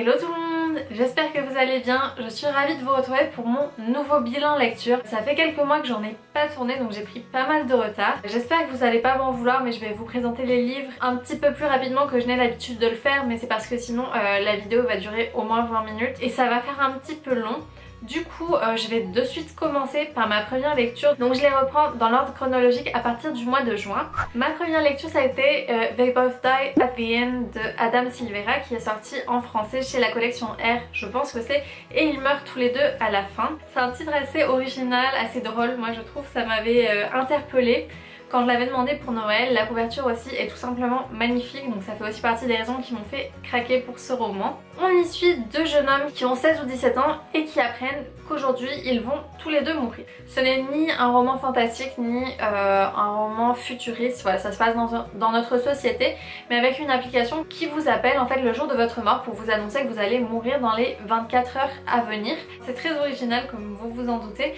Hello tout le monde, j'espère que vous allez bien. Je suis ravie de vous retrouver pour mon nouveau bilan lecture. Ça fait quelques mois que j'en ai pas tourné donc j'ai pris pas mal de retard. J'espère que vous allez pas m'en vouloir mais je vais vous présenter les livres un petit peu plus rapidement que je n'ai l'habitude de le faire, mais c'est parce que sinon la vidéo va durer au moins 20 minutes et ça va faire un petit peu long. Du coup, je vais de suite commencer par ma première lecture. Donc je les reprends dans l'ordre chronologique à partir du mois de juin. Ma première lecture ça a été They Both Die at the End de Adam Silvera qui est sorti en français chez la collection R, je pense que c'est, et ils meurent tous les deux à la fin. C'est un titre assez original, assez drôle, moi je trouve, ça m'avait interpellée. Quand je l'avais demandé pour Noël, la couverture aussi est tout simplement magnifique, donc ça fait aussi partie des raisons qui m'ont fait craquer pour ce roman. On y suit deux jeunes hommes qui ont 16 ou 17 ans et qui apprennent qu'aujourd'hui ils vont tous les deux mourir. Ce n'est ni un roman fantastique ni un roman futuriste, voilà, ça se passe dans notre société, mais avec une application qui vous appelle en fait le jour de votre mort pour vous annoncer que vous allez mourir dans les 24 heures à venir. C'est très original comme vous vous en doutez,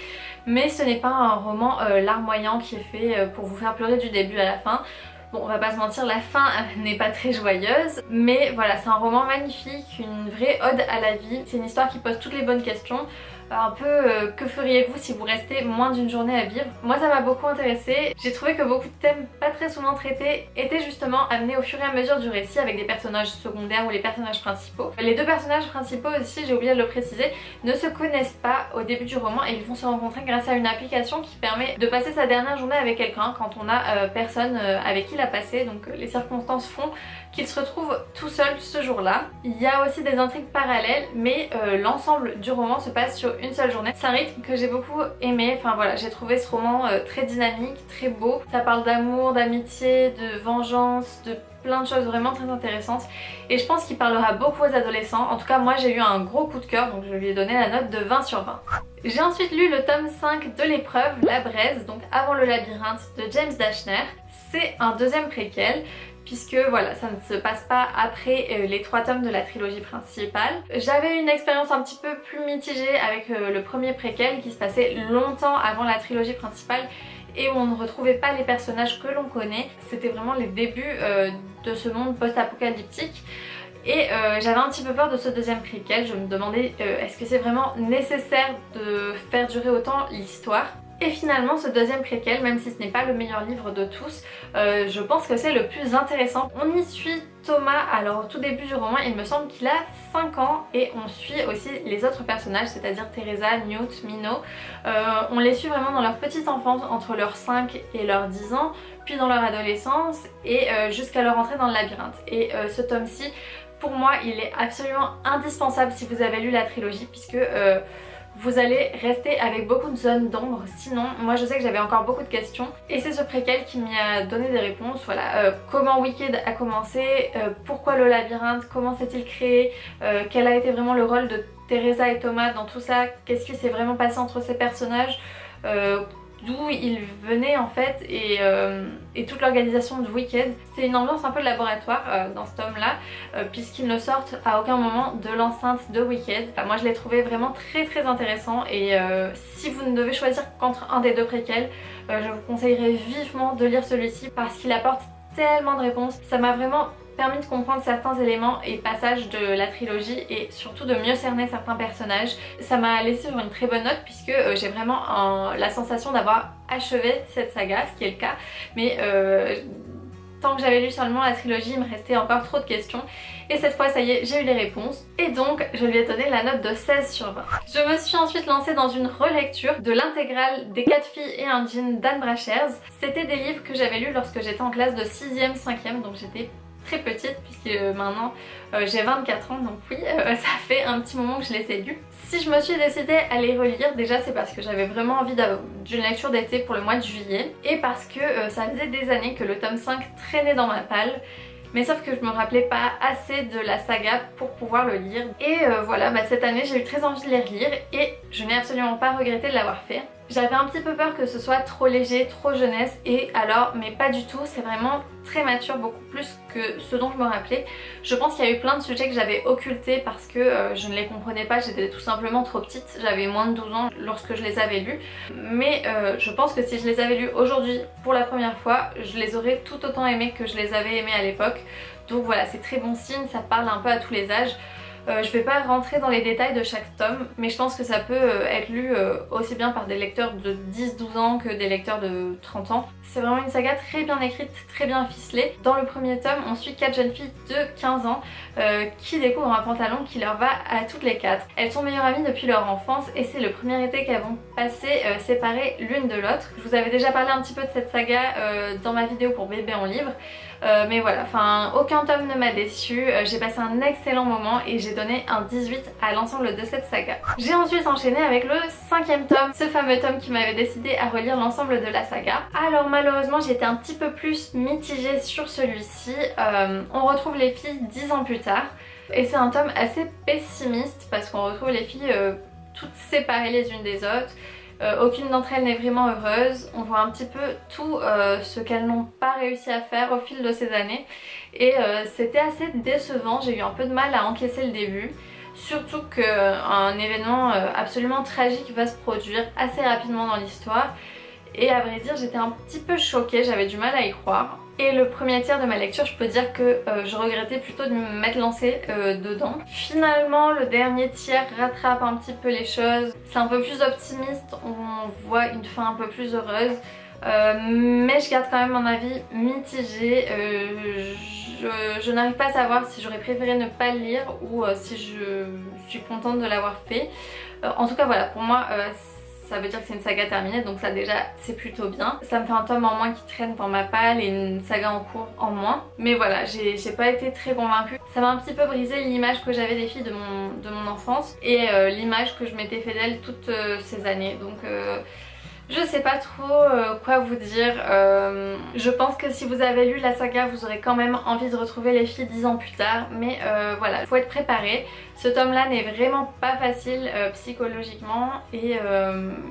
mais ce n'est pas un roman larmoyant qui est fait pour vous faire pleurer du début à la fin. Bon, on va pas se mentir, la fin n'est pas très joyeuse, mais voilà, c'est un roman magnifique, une vraie ode à la vie. C'est une histoire qui pose toutes les bonnes questions. Un peu que feriez-vous si vous restez moins d'une journée à vivre? Moi ça m'a beaucoup intéressée. J'ai trouvé que beaucoup de thèmes pas très souvent traités étaient justement amenés au fur et à mesure du récit avec des personnages secondaires ou les personnages principaux. Les deux personnages principaux aussi, j'ai oublié de le préciser, ne se connaissent pas au début du roman et ils vont se rencontrer grâce à une application qui permet de passer sa dernière journée avec quelqu'un quand on a personne avec qui la passer. Donc les circonstances font qu'il se retrouve tout seul ce jour-là. Il y a aussi des intrigues parallèles, mais l'ensemble du roman se passe sur une seule journée. C'est un rythme que j'ai beaucoup aimé, enfin voilà, j'ai trouvé ce roman très dynamique, très beau. Ça parle d'amour, d'amitié, de vengeance, de plein de choses vraiment très intéressantes et je pense qu'il parlera beaucoup aux adolescents. En tout cas moi j'ai eu un gros coup de cœur donc je lui ai donné la note de 20 sur 20. J'ai ensuite lu le tome 5 de l'épreuve, La Braise, donc Avant le labyrinthe de James Dashner. C'est un deuxième préquel puisque voilà, ça ne se passe pas après les 3 tomes de la trilogie principale. J'avais une expérience un petit peu plus mitigée avec le premier préquel qui se passait longtemps avant la trilogie principale et où on ne retrouvait pas les personnages que l'on connaît. C'était vraiment les débuts de ce monde post-apocalyptique. Et j'avais un petit peu peur de ce deuxième préquel, je me demandais est-ce que c'est vraiment nécessaire de faire durer autant l'histoire. Et finalement ce deuxième préquel, même si ce n'est pas le meilleur livre de tous, je pense que c'est le plus intéressant. On y suit Thomas, alors au tout début du roman il me semble qu'il a 5 ans et on suit aussi les autres personnages, c'est-à-dire Teresa, Newt, Minot. On les suit vraiment dans leur petite enfance, entre leurs 5 et leurs 10 ans, puis dans leur adolescence et jusqu'à leur entrée dans le labyrinthe. Et ce tome-ci, pour moi il est absolument indispensable si vous avez lu la trilogie puisque vous allez rester avec beaucoup de zones d'ombre, sinon moi je sais que j'avais encore beaucoup de questions et c'est ce préquel qui m'y a donné des réponses. Voilà, comment Wicked a commencé, pourquoi le labyrinthe, comment s'est-il créé, quel a été vraiment le rôle de Teresa et Thomas dans tout ça, qu'est-ce qui s'est vraiment passé entre ces personnages, d'où ils venaient en fait et toute l'organisation de Wicked. C'est une ambiance un peu de laboratoire dans ce tome là puisqu'ils ne sortent à aucun moment de l'enceinte de Wicked. Moi je l'ai trouvé vraiment très intéressant et si vous ne devez choisir qu'entre un des deux préquels, je vous conseillerais vivement de lire celui-ci parce qu'il apporte tellement de réponses. Ça m'a vraiment permis de comprendre certains éléments et passages de la trilogie et surtout de mieux cerner certains personnages. Ça m'a laissé sur une très bonne note puisque j'ai vraiment la sensation d'avoir achevé cette saga, ce qui est le cas, mais tant que j'avais lu seulement la trilogie, il me restait encore trop de questions et cette fois ça y est, j'ai eu les réponses et donc je lui ai donné la note de 16 sur 20. Je me suis ensuite lancée dans une relecture de l'intégrale des 4 filles et un jean d'Anne Brachers. C'était des livres que j'avais lus lorsque j'étais en classe de 6e, 5e, donc j'étais très petite puisque maintenant j'ai 24 ans, donc oui, ça fait un petit moment que je les ai lus. Si je me suis décidée à les relire, déjà c'est parce que j'avais vraiment envie d'une lecture d'été pour le mois de juillet et parce que ça faisait des années que le tome 5 traînait dans ma palle. Mais sauf que je me rappelais pas assez de la saga pour pouvoir le lire. Et voilà, cette année j'ai eu très envie de les relire et je n'ai absolument pas regretté de l'avoir fait. J'avais un petit peu peur que ce soit trop léger, trop jeunesse et alors, mais pas du tout, c'est vraiment très mature, beaucoup plus que ce dont je me rappelais. Je pense qu'il y a eu plein de sujets que j'avais occultés parce que je ne les comprenais pas, j'étais tout simplement trop petite, j'avais moins de 12 ans lorsque je les avais lus. Mais je pense que si je les avais lus aujourd'hui pour la première fois, je les aurais tout autant aimés que je les avais aimés à l'époque. Donc voilà, c'est très bon signe, ça parle un peu à tous les âges. Je vais pas rentrer dans les détails de chaque tome, mais je pense que ça peut être lu aussi bien par des lecteurs de 10-12 ans que des lecteurs de 30 ans. C'est vraiment une saga très bien écrite, très bien ficelée. Dans le premier tome, on suit 4 jeunes filles de 15 ans qui découvrent un pantalon qui leur va à toutes les 4. Elles sont meilleures amies depuis leur enfance et c'est le premier été qu'elles vont passer séparées l'une de l'autre. Je vous avais déjà parlé un petit peu de cette saga dans ma vidéo pour bébé en livre. Mais voilà, enfin aucun tome ne m'a déçu, j'ai passé un excellent moment et j'ai donné un 18 à l'ensemble de cette saga. J'ai ensuite enchaîné avec le 5e tome, ce fameux tome qui m'avait décidé à relire l'ensemble de la saga. Alors malheureusement j'étais un petit peu plus mitigée sur celui-ci, on retrouve les filles 10 ans plus tard et c'est un tome assez pessimiste parce qu'on retrouve les filles toutes séparées les unes des autres. Aucune d'entre elles n'est vraiment heureuse, on voit un petit peu tout ce qu'elles n'ont pas réussi à faire au fil de ces années et c'était assez décevant, j'ai eu un peu de mal à encaisser le début, surtout qu'un événement absolument tragique va se produire assez rapidement dans l'histoire et à vrai dire j'étais un petit peu choquée, j'avais du mal à y croire. Et le premier tiers de ma lecture, je peux dire que je regrettais plutôt de m'être lancée dedans. Finalement, le dernier tiers rattrape un petit peu les choses. C'est un peu plus optimiste, on voit une fin un peu plus heureuse. Mais je garde quand même mon avis mitigé. Je n'arrive pas à savoir si j'aurais préféré ne pas le lire ou si je suis contente de l'avoir fait. En tout cas voilà, pour moi ça veut dire que c'est une saga terminée, donc ça déjà c'est plutôt bien. Ça me fait un tome en moins qui traîne dans ma palle et une saga en cours en moins. Mais voilà, j'ai pas été très convaincue. Ça m'a un petit peu brisé l'image que j'avais des filles de mon enfance et l'image que je m'étais fait d'elles toutes ces années. Donc je sais pas trop quoi vous dire. Je pense que si vous avez lu la saga, vous aurez quand même envie de retrouver les filles 10 ans plus tard. Mais voilà, faut être préparé. Ce tome-là n'est vraiment pas facile psychologiquement et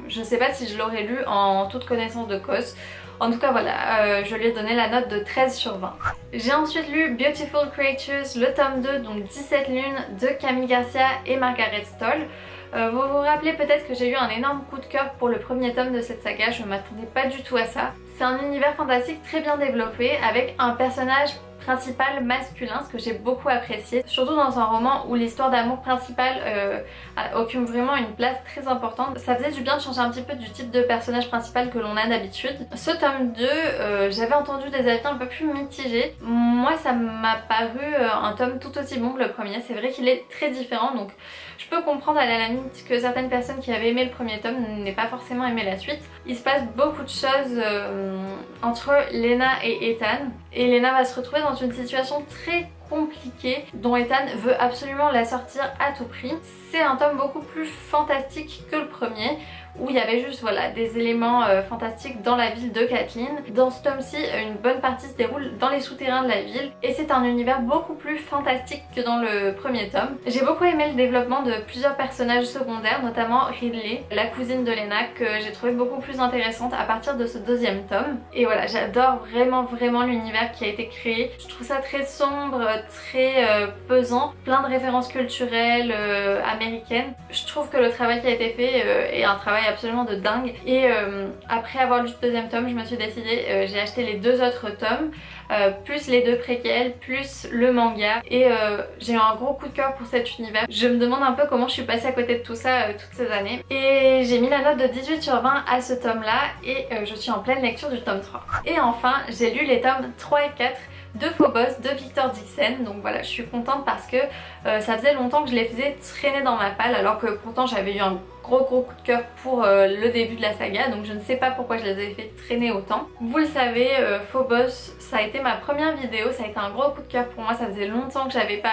je sais pas si je l'aurais lu en toute connaissance de cause. En tout cas voilà, je lui ai donné la note de 13 sur 20. J'ai ensuite lu Beautiful Creatures, le tome 2, donc 17 lunes de Camille Garcia et Margaret Stoll. Vous vous rappelez peut-être que j'ai eu un énorme coup de cœur pour le premier tome de cette saga, je m'attendais pas du tout à ça. C'est un univers fantastique très bien développé avec un personnage principal masculin, ce que j'ai beaucoup apprécié, surtout dans un roman où l'histoire d'amour principale occupe vraiment une place très importante. Ça faisait du bien de changer un petit peu du type de personnage principal que l'on a d'habitude. Ce tome 2, j'avais entendu des avis un peu plus mitigés. Moi ça m'a paru un tome tout aussi bon que le premier, c'est vrai qu'il est très différent donc je peux comprendre à la limite que certaines personnes qui avaient aimé le premier tome n'aient pas forcément aimé la suite. Il se passe beaucoup de choses entre Lena et Ethan et Lena va se retrouver dans une situation très compliquée dont Ethan veut absolument la sortir à tout prix. C'est un tome beaucoup plus fantastique que le premier où il y avait juste voilà, des éléments fantastiques dans la ville de Kathleen. Dans ce tome-ci, une bonne partie se déroule dans les souterrains de la ville et c'est un univers beaucoup plus fantastique que dans le premier tome. J'ai beaucoup aimé le développement de plusieurs personnages secondaires, notamment Ridley, la cousine de Lena, que j'ai trouvé beaucoup plus intéressante à partir de ce deuxième tome. Et voilà, j'adore vraiment l'univers qui a été créé. Je trouve ça très sombre, très pesant, plein de références culturelles américaines. Je trouve que le travail qui a été fait est un travail absolument de dingue et après avoir lu le deuxième tome je me suis décidée, j'ai acheté les 2 autres tomes plus les 2 préquels plus le manga et j'ai eu un gros coup de cœur pour cet univers. Je me demande un peu comment je suis passée à côté de tout ça toutes ces années et j'ai mis la note de 18 sur 20 à ce tome là et je suis en pleine lecture du tome 3. Et enfin j'ai lu les tomes 3 et 4 de Phobos de Victor Dixon, donc voilà je suis contente parce que ça faisait longtemps que je les faisais traîner dans ma palle alors que pourtant j'avais eu un gros coup de cœur pour le début de la saga, donc je ne sais pas pourquoi je les ai fait traîner autant. Vous le savez, Phobos ça a été ma première vidéo, ça a été un gros coup de cœur pour moi, ça faisait longtemps que j'avais pas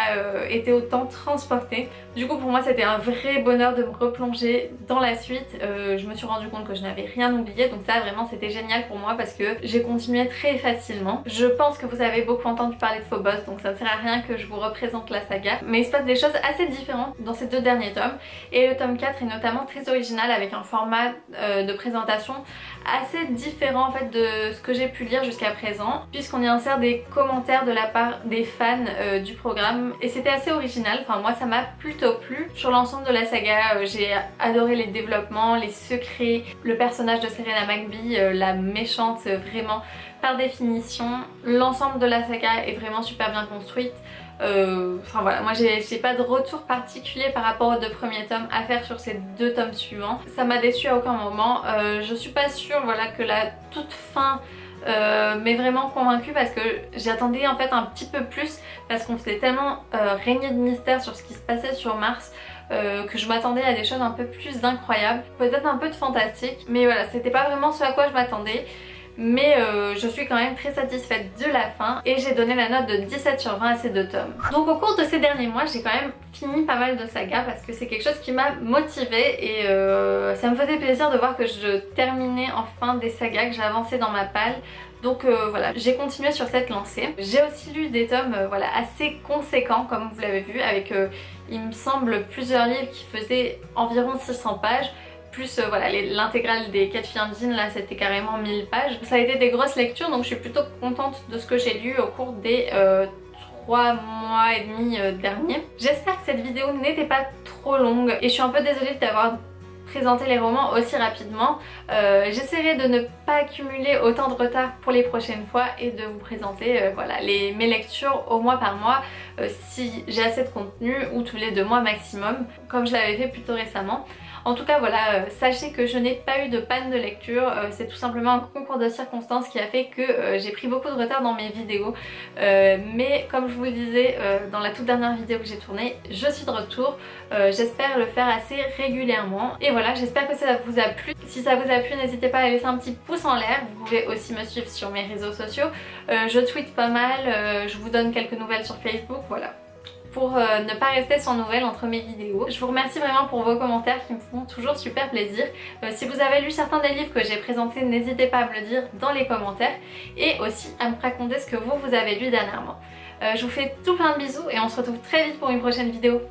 été autant transportée. Du coup pour moi c'était un vrai bonheur de me replonger dans la suite, je me suis rendu compte que je n'avais rien oublié, donc ça vraiment c'était génial pour moi parce que j'ai continué très facilement. Je pense que vous avez beaucoup entendu parler de Phobos, donc ça ne sert à rien que je vous représente la saga, mais il se passe des choses assez différentes dans ces 2 derniers tomes et le tome 4 est notamment très original avec un format de présentation assez différent en fait de ce que j'ai pu lire jusqu'à présent puisqu'on y insère des commentaires de la part des fans du programme et c'était assez original, enfin moi ça m'a plutôt plu. Sur l'ensemble de la saga j'ai adoré les développements, les secrets, le personnage de Serena McBee, la méchante vraiment Par définition, l'ensemble de la saga est vraiment super bien construite. Enfin voilà, moi j'ai pas de retour particulier par rapport aux 2 premiers tomes à faire sur ces 2 tomes suivants. Ça m'a déçue à aucun moment. Je suis pas sûre voilà, que la toute fin m'ait vraiment convaincue parce que j'attendais en fait un petit peu plus parce qu'on faisait tellement régner de mystère sur ce qui se passait sur Mars que je m'attendais à des choses un peu plus incroyables, peut-être un peu de fantastique, mais voilà, c'était pas vraiment ce à quoi je m'attendais. Mais je suis quand même très satisfaite de la fin et j'ai donné la note de 17 sur 20 à ces 2 tomes. Donc au cours de ces derniers mois, j'ai quand même fini pas mal de sagas parce que c'est quelque chose qui m'a motivée et ça me faisait plaisir de voir que je terminais enfin des sagas, que j'avançais dans ma palle. Donc voilà, j'ai continué sur cette lancée. J'ai aussi lu des tomes voilà, assez conséquents comme vous l'avez vu avec il me semble plusieurs livres qui faisaient environ 600 pages. Plus voilà, l'intégrale des 4 filles indines, là c'était carrément 1000 pages. Ça a été des grosses lectures donc je suis plutôt contente de ce que j'ai lu au cours des 3 mois et demi derniers. J'espère que cette vidéo n'était pas trop longue et je suis un peu désolée d'avoir présenté les romans aussi rapidement. J'essaierai de ne pas accumuler autant de retard pour les prochaines fois et de vous présenter voilà, mes lectures au mois par mois si j'ai assez de contenu ou tous les 2 mois maximum comme je l'avais fait plutôt récemment. En tout cas voilà, sachez que je n'ai pas eu de panne de lecture, c'est tout simplement un concours de circonstances qui a fait que j'ai pris beaucoup de retard dans mes vidéos. Mais comme je vous le disais dans la toute dernière vidéo que j'ai tournée, je suis de retour, j'espère le faire assez régulièrement. Et voilà, j'espère que ça vous a plu. Si ça vous a plu, n'hésitez pas à laisser un petit pouce en l'air, vous pouvez aussi me suivre sur mes réseaux sociaux. Je tweete pas mal, je vous donne quelques nouvelles sur Facebook, voilà. Pour ne pas rester sans nouvelles entre mes vidéos. Je vous remercie vraiment pour vos commentaires qui me font toujours super plaisir. Si vous avez lu certains des livres que j'ai présentés, n'hésitez pas à me le dire dans les commentaires et aussi à me raconter ce que vous avez lu dernièrement. Je vous fais tout plein de bisous et on se retrouve très vite pour une prochaine vidéo.